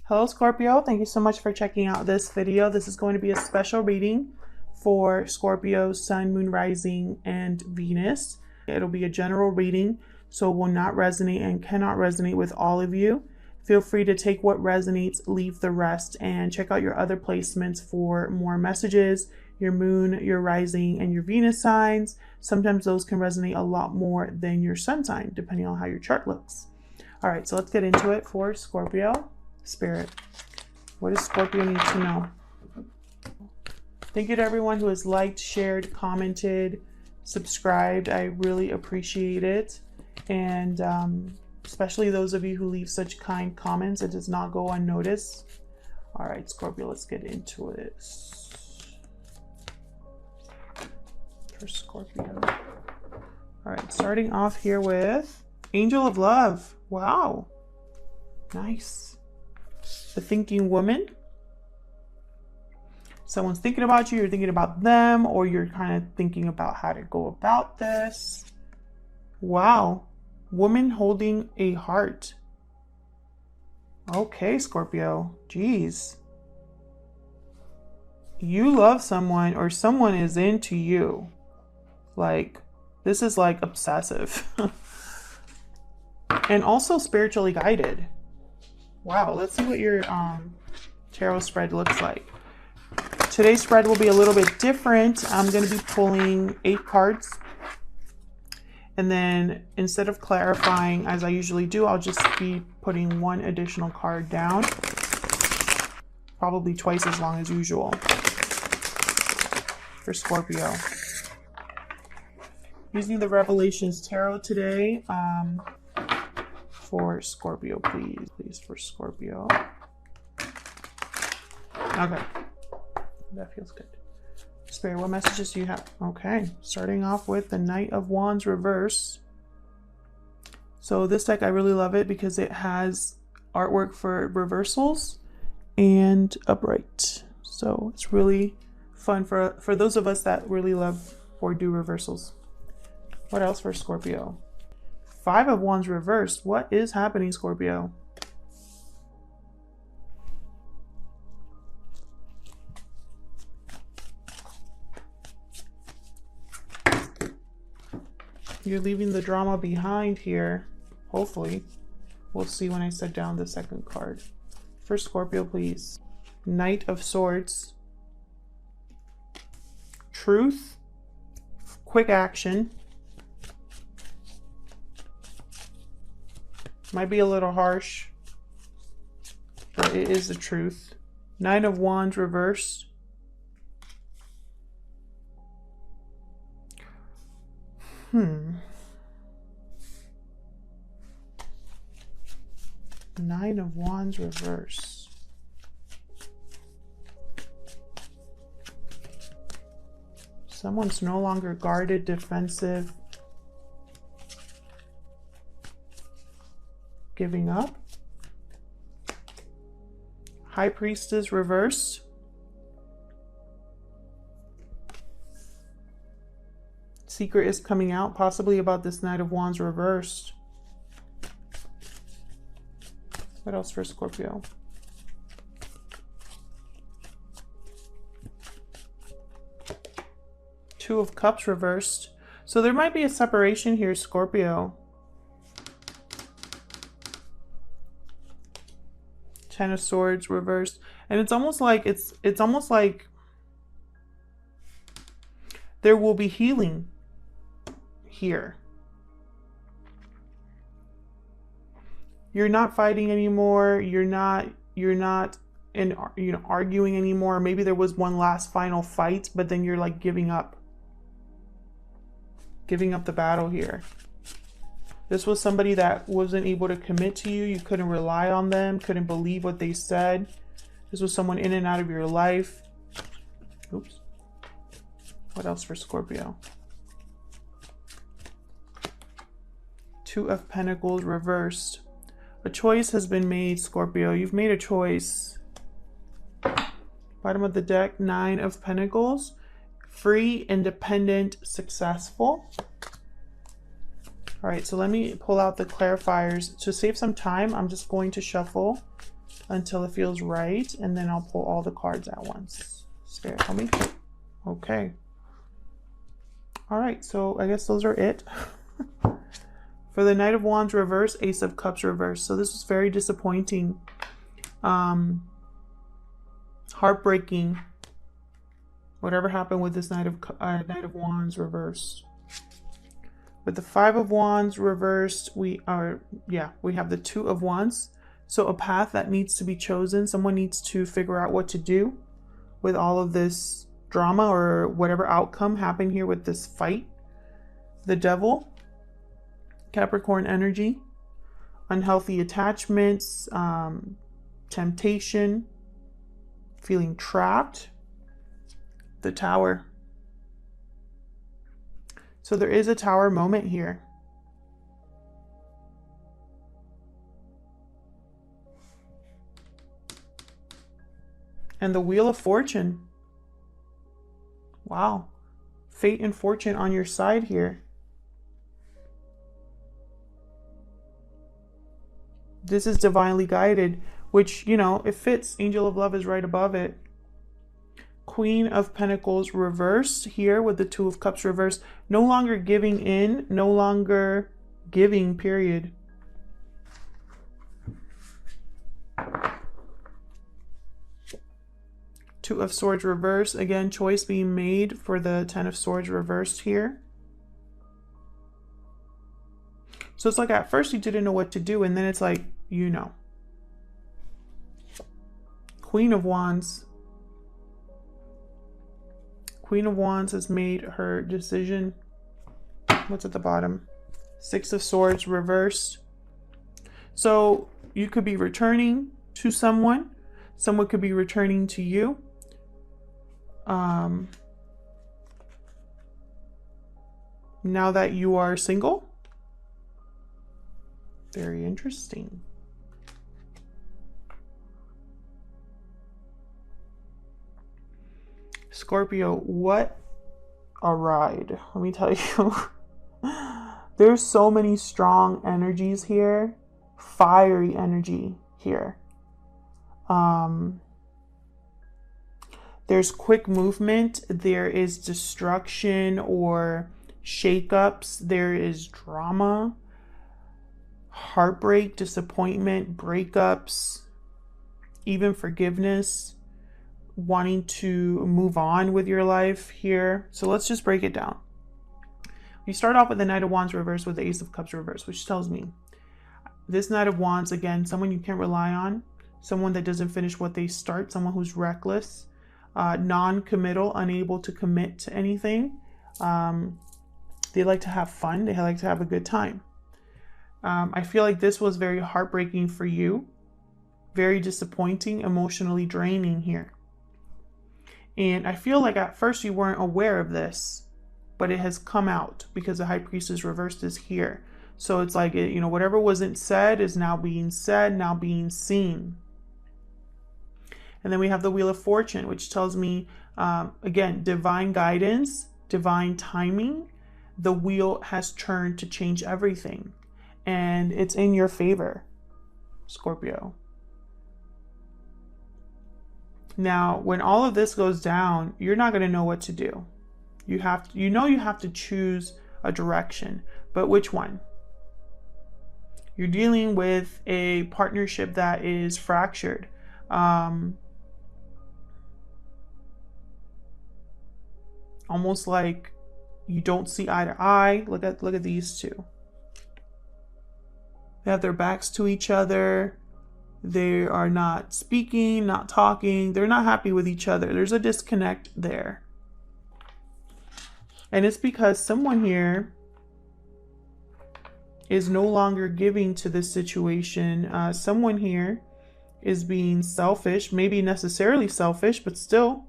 Hello Scorpio, thank you so much for checking out this video. This is going to be a special reading for Scorpio, Sun, Moon, Rising, and Venus. It'll be a general reading, so it will not resonate and cannot resonate with all of you. Feel free to take what resonates, leave the rest, and check out your other placements for more messages, your Moon, your Rising, and your Venus signs. Sometimes those can resonate a lot more than your Sun sign, depending on how your chart looks. All right, so let's get into it for Scorpio. Spirit, what does Scorpio need to know? Thank you to everyone who has liked, shared, commented, subscribed. I really appreciate it. And especially those of you who leave such kind comments. It does not go unnoticed. All right, Scorpio, let's get into this. For Scorpio. All right, starting off here with Angel of Love. Wow. Nice. The thinking woman. Someone's thinking about you, you're thinking about them, or you're kind of thinking about how to go about this. Wow. Woman holding a heart. Okay, Scorpio. Jeez. You love someone, or someone is into you. Like, this is like obsessive. And also spiritually guided. Wow, let's see what your tarot spread looks like. Today's spread will be a little bit different. I'm going to be pulling 8 cards. And then instead of clarifying as I usually do, I'll just be putting 1 additional card down. Probably twice as long as usual for Scorpio. Using the Revelations Tarot today. For Scorpio, please, for Scorpio. Okay, that feels good. Spirit, what messages do you have? Okay, starting off with the Knight of Wands reverse. So this deck, I really love it because it has artwork for reversals and upright. So it's really fun for those of us that really love or do reversals. What else for Scorpio? 5 of Wands reversed. What is happening, Scorpio? You're leaving the drama behind here. Hopefully. We'll see when I set down the second card. For Scorpio, please. Knight of Swords. Truth. Quick action. Might be a little harsh, but it is the truth. Nine of Wands reversed. Nine of Wands reversed. Someone's no longer guarded, defensive. Giving up. High Priestess reversed. Secret is coming out, possibly about this Knight of Wands reversed. What else for Scorpio? Two of Cups reversed. So there might be a separation here, Scorpio. 10 of Swords reversed, and it's almost like it's almost like there will be healing here. You're not fighting anymore. You're not arguing anymore. Maybe there was one last final fight, but then you're like giving up the battle here. This was somebody that wasn't able to commit to you. You couldn't rely on them, couldn't believe what they said. This was someone in and out of your life. Oops. What else for Scorpio? Two of Pentacles reversed. A choice has been made, Scorpio. You've made a choice. Bottom of the deck, 9 of Pentacles. Free, independent, successful. All right, so let me pull out the clarifiers. To save some time, I'm just going to shuffle until it feels right, and then I'll pull all the cards at once. Spirit, help me. Okay. All right, so I guess those are it. For the Knight of Wands reverse, Ace of Cups reverse. So this was very disappointing. Heartbreaking. Whatever happened with this Knight of Wands reversed. With the Five of Wands reversed, we have the Two of Wands. So a path that needs to be chosen. Someone needs to figure out what to do with all of this drama or whatever outcome happened here with this fight. The Devil, Capricorn energy, unhealthy attachments, temptation, feeling trapped. The Tower. So there is a Tower moment here. And the Wheel of Fortune. Wow. Fate and fortune on your side here. This is divinely guided, which, you know, it fits. Angel of Love is right above it. Queen of Pentacles reversed here with the Two of Cups reversed. No longer giving in, no longer giving, period. Two of Swords reversed. Again, choice being made for the Ten of Swords reversed here. So it's like at first you didn't know what to do, and then it's like, you know. Queen of Wands. Queen of Wands has made her decision. What's at the bottom? Six of Swords reversed. So you could be returning to someone. Someone could be returning to you. Now that you are single. Very interesting. Scorpio, what a ride. Let me tell you. There's so many strong energies here. Fiery energy here. There's quick movement. There is destruction or shakeups. There is drama, heartbreak, disappointment, breakups, even forgiveness. Wanting to move on with your life here. So let's just break it down. We start off with the Knight of Wands reverse with the Ace of Cups reverse, which tells me this Knight of Wands, again, someone you can't rely on, someone that doesn't finish what they start, someone who's reckless, non-committal, unable to commit to anything. They like to have fun. They like to have a good time. I feel like this was very heartbreaking for you. Very disappointing, emotionally draining here. And I feel like at first you weren't aware of this, but it has come out because the High Priestess reversed is here. So it's like, you know, whatever wasn't said is now being said, now being seen. And then we have the Wheel of Fortune, which tells me, again, divine guidance, divine timing. The wheel has turned to change everything. And it's in your favor, Scorpio. Now, when all of this goes down, you're not going to know what to do. You have to choose a direction, but which one? You're dealing with a partnership that is fractured. Almost like you don't see eye to eye. Look at these two. They have their backs to each other. They are not speaking, not talking. They're not happy with each other. There's a disconnect there. And it's because someone here is no longer giving to this situation. Someone here is being selfish, maybe necessarily selfish, but still.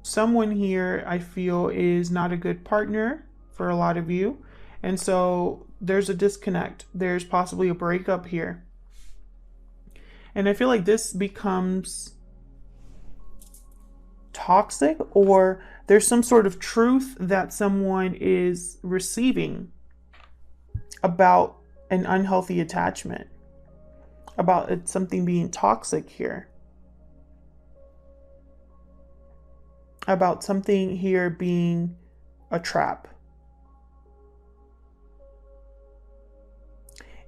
Someone here, I feel, is not a good partner for a lot of you. And so there's a disconnect. There's possibly a breakup here. And I feel like this becomes toxic, or there's some sort of truth that someone is receiving about an unhealthy attachment. about it, something being toxic here. About something here being a trap.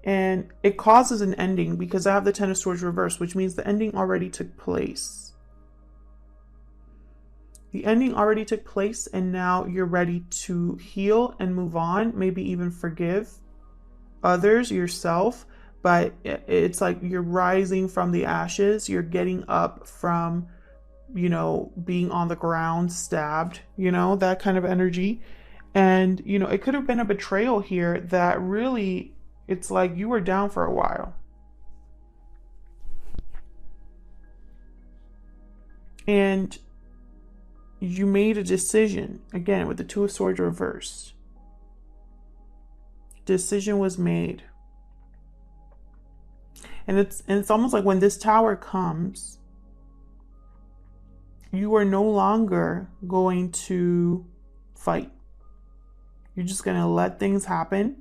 And it causes an ending because I have the Ten of Swords reversed, which means the ending already took place. The ending already took place, and now you're ready to heal and move on, maybe even forgive others, yourself. But it's like you're rising from the ashes. You're getting up from, you know, being on the ground, stabbed, you know, that kind of energy. And, you know, it could have been a betrayal here that really, it's like you were down for a while. And you made a decision, again, with the Two of Swords reversed. Decision was made. And it's almost like when this Tower comes, you are no longer going to fight. You're just going to let things happen.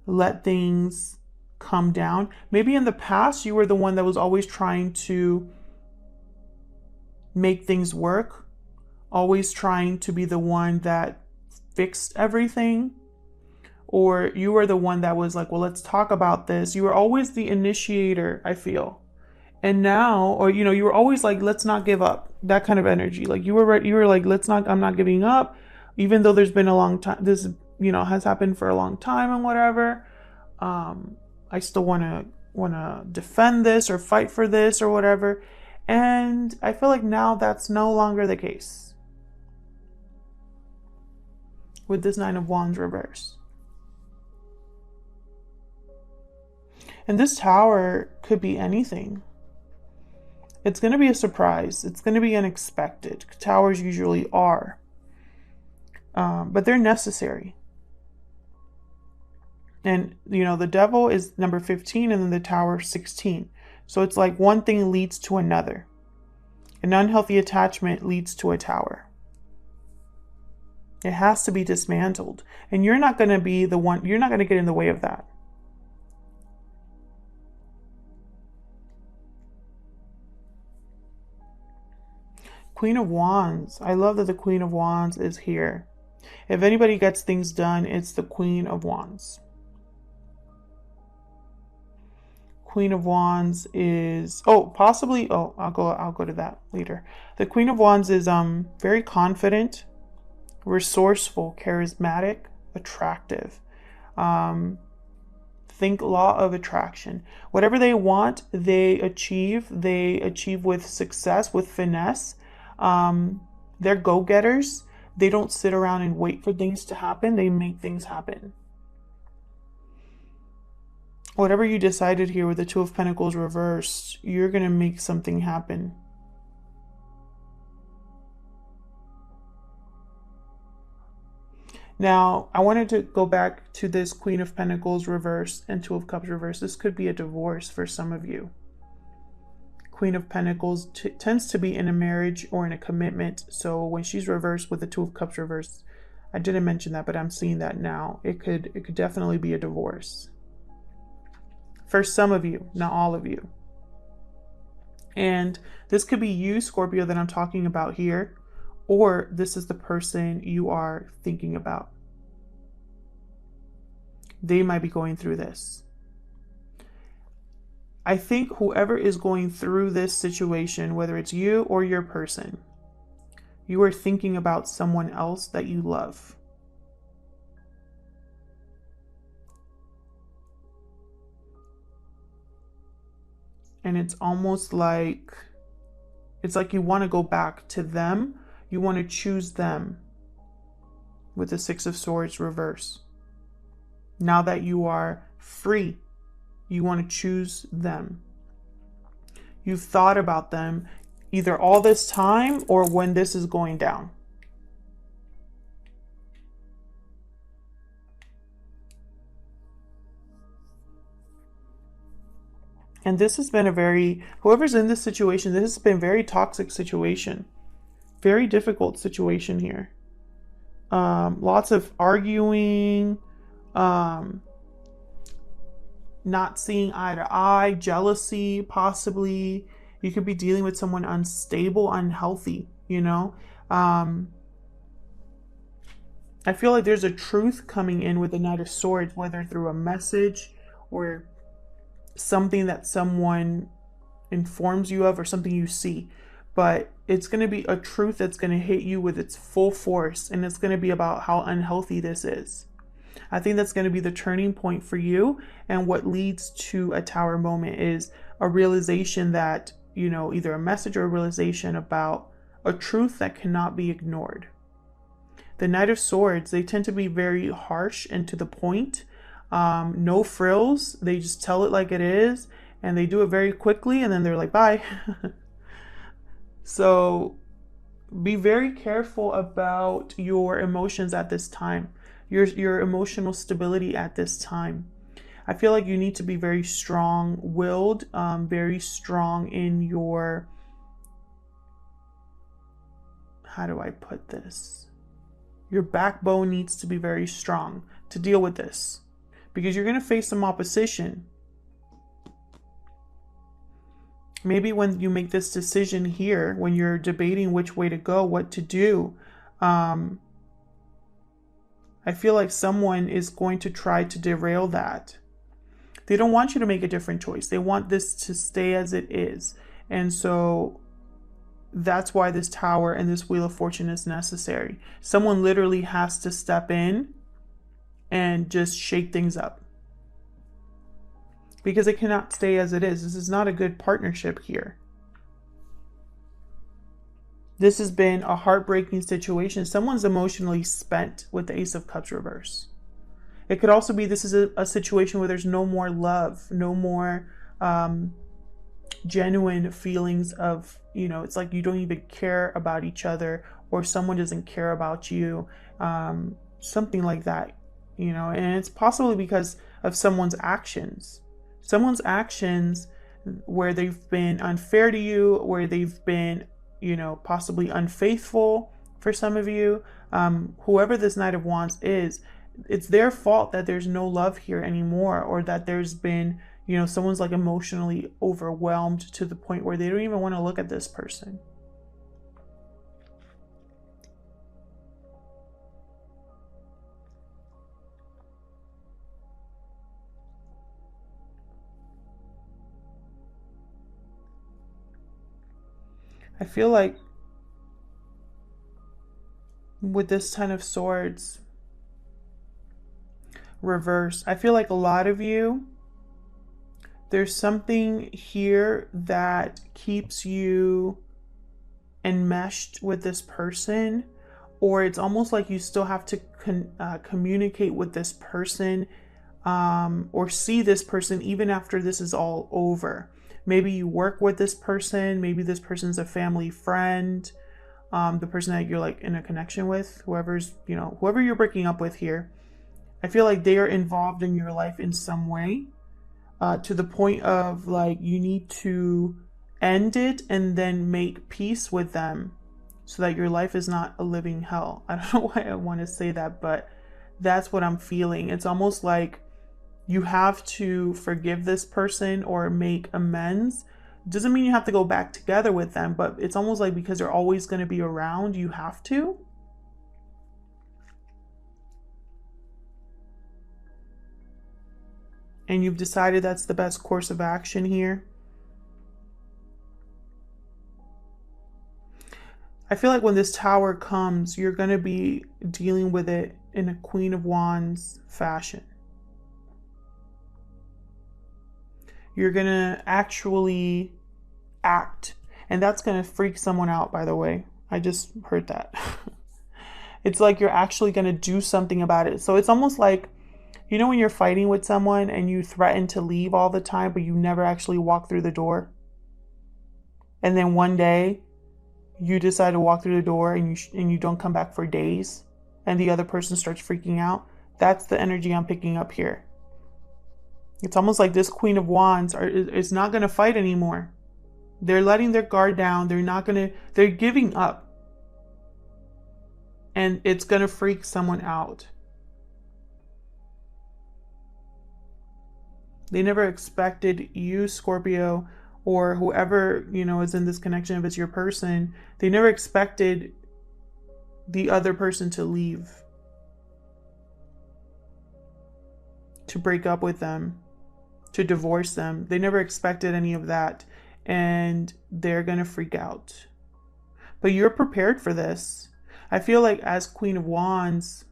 Let things come down. Maybe in the past, you were the one that was always trying to make things work. Always trying to be the one that fixed everything. Or you were the one that was like, well, let's talk about this. You were always the initiator, I feel. And now, or, you know, you were always like, let's not give up. That kind of energy. Like you were like, I'm not giving up. Even though there's been a long time, this, you know, has happened for a long time and whatever. I still want to defend this or fight for this or whatever. And I feel like now that's no longer the case. With this Nine of Wands reverse. And this Tower could be anything. It's going to be a surprise. It's going to be unexpected. Towers usually are. But they're necessary. And, you know, the Devil is number 15 and then the Tower 16. So it's like one thing leads to another. An unhealthy attachment leads to a Tower. It has to be dismantled. And you're not going to be the one, you're not going to get in the way of that. Queen of Wands. I love that the Queen of Wands is here. If anybody gets things done, it's the Queen of Wands. Queen of Wands is, possibly, I'll go to that later. The Queen of Wands is very confident, resourceful, charismatic, attractive. Think law of attraction. Whatever they want, they achieve. They achieve with success, with finesse. They're go-getters. They don't sit around and wait for things to happen. They make things happen. Whatever you decided here with the Two of Pentacles reversed, you're going to make something happen. Now, I wanted to go back to this Queen of Pentacles reversed and Two of Cups reversed. This could be a divorce for some of you. Queen of Pentacles tends to be in a marriage or in a commitment. So when she's reversed with the Two of Cups reversed, I didn't mention that, but I'm seeing that now. It could definitely be a divorce. For some of you, not all of you. And this could be you, Scorpio, that I'm talking about here, or this is the person you are thinking about. They might be going through this. I think whoever is going through this situation, whether it's you or your person, you are thinking about someone else that you love. And it's almost like, it's like you want to go back to them. You want to choose them with the Six of Swords reverse. Now that you are free, you want to choose them. You've thought about them either all this time or when this is going down. And this has been a very, whoever's in this situation, this has been a very toxic situation. Very difficult situation here. Lots of arguing. not seeing eye to eye, jealousy, possibly. You could be dealing with someone unstable, unhealthy, you know. I feel like there's a truth coming in with the Knight of Swords, whether through a message or something that someone informs you of or something you see. But it's going to be a truth that's going to hit you with its full force, and it's going to be about how unhealthy this is. I think that's going to be the turning point for you, and what leads to a Tower moment is a realization that, you know, either a message or a realization about a truth that cannot be ignored. The Knight of Swords, they tend to be very harsh and to the point. No frills. They just tell it like it is, and they do it very quickly, and then they're like, bye. So be very careful about your emotions at this time, your emotional stability at this time. I feel like you need to be very strong-willed, very strong in your, how do I put this? Your backbone needs to be very strong to deal with this, because you're going to face some opposition. Maybe when you make this decision here, when you're debating which way to go, what to do, I feel like someone is going to try to derail that. They don't want you to make a different choice. They want this to stay as it is. And so that's why this Tower and this Wheel of Fortune is necessary. Someone literally has to step in and just shake things up, because it cannot stay as it is. This is not a good partnership here. This has been a heartbreaking situation. Someone's emotionally spent with the Ace of Cups reverse. It could also be this is a situation where there's no more love, no more genuine feelings of, you know, it's like you don't even care about each other, or someone doesn't care about you, something like that, you know. And it's possibly because of someone's actions. Someone's actions where they've been unfair to you, where they've been, you know, possibly unfaithful for some of you. Whoever this Knight of Wands is, it's their fault that there's no love here anymore, or that there's been, you know, someone's like emotionally overwhelmed to the point where they don't even want to look at this person. I feel like with this Ten of Swords reverse, I feel like a lot of you, there's something here that keeps you enmeshed with this person, or it's almost like you still have to communicate with this person, or see this person even after this is all over. Maybe you work with this person. Maybe this person's a family friend, the person that you're like in a connection with, whoever's, you know, whoever you're breaking up with here. I feel like they are involved in your life in some way, to the point of like you need to end it and then make peace with them so that your life is not a living hell. I don't know why I want to say that, but that's what I'm feeling. It's almost like you have to forgive this person or make amends. Doesn't mean you have to go back together with them, but it's almost like because they're always going to be around, you have to. And you've decided that's the best course of action here. I feel like when this Tower comes, you're going to be dealing with it in a Queen of Wands fashion. You're going to actually act. And that's going to freak someone out, by the way. I just heard that. It's like you're actually going to do something about it. So it's almost like, you know, when you're fighting with someone and you threaten to leave all the time, but you never actually walk through the door. And then one day you decide to walk through the door and you don't come back for days, and the other person starts freaking out. That's the energy I'm picking up here. It's almost like this Queen of Wands is not going to fight anymore. They're letting their guard down. They're giving up. And it's going to freak someone out. They never expected you, Scorpio, or whoever, you know, is in this connection, if it's your person, they never expected the other person to leave, to break up with them, to divorce them. They never expected any of that, and they're gonna freak out. But you're prepared for this. I feel like as Queen of Wands,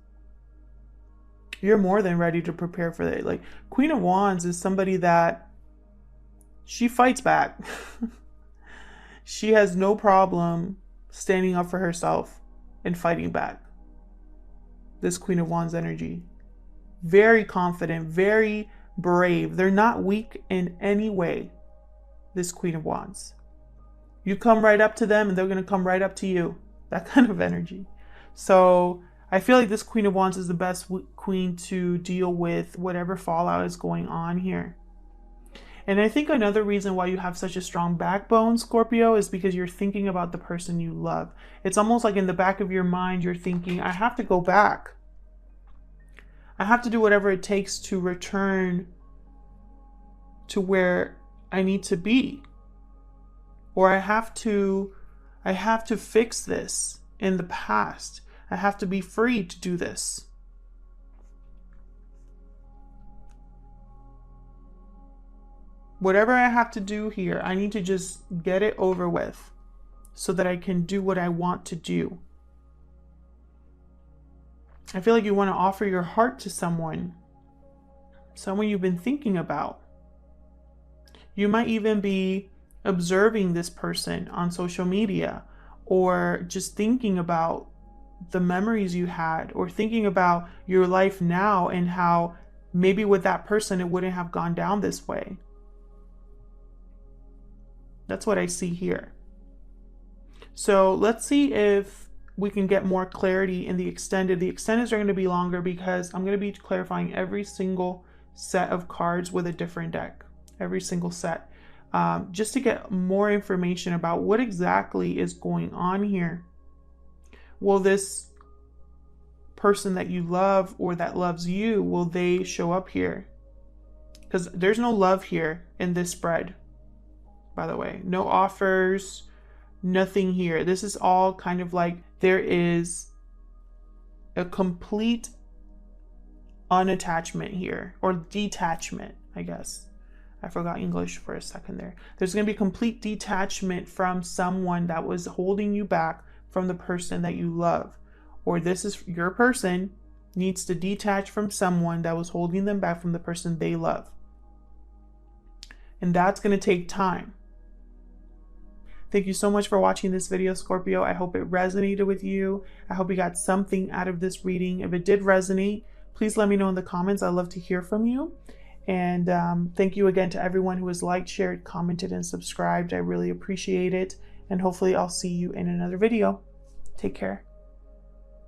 you're more than ready to prepare for that. Like, Queen of Wands is somebody that she fights back. She has no problem standing up for herself and fighting back. This Queen of Wands energy. Very confident, very brave. They're not weak in any way, this Queen of Wands. You come right up to them and they're going to come right up to you. That kind of energy. So I feel like this Queen of Wands is the best queen to deal with whatever fallout is going on here. And I think another reason why you have such a strong backbone, Scorpio, is because you're thinking about the person you love. It's almost like in the back of your mind, you're thinking, I have to go back. I have to do whatever it takes to return to where I need to be. Or I have to fix this in the past. I have to be free to do this. Whatever I have to do here, I need to just get it over with so that I can do what I want to do. I feel like you want to offer your heart to someone you've been thinking about. You might even be observing this person on social media, or just thinking about the memories you had, or thinking about your life now and how maybe with that person it wouldn't have gone down this way. That's what I see here. So let's see if we can get more clarity in the extended. The extendeds are going to be longer because I'm going to be clarifying every single set of cards with a different deck. Every single set. Just to get more information about what exactly is going on here. Will this person that you love or that loves you, will they show up here? Because there's no love here in this spread, by the way. No offers, nothing here. This is all kind of like there is a complete unattachment here, or detachment, I guess. I forgot English for a second there. There's going to be complete detachment from someone that was holding you back from the person that you love. Or this is your person needs to detach from someone that was holding them back from the person they love. And that's going to take time. Thank you so much for watching this video, Scorpio. I hope it resonated with you. I hope you got something out of this reading. If it did resonate, please let me know in the comments. I'd love to hear from you. And thank you again to everyone who has liked, shared, commented, and subscribed. I really appreciate it. And hopefully I'll see you in another video. Take care.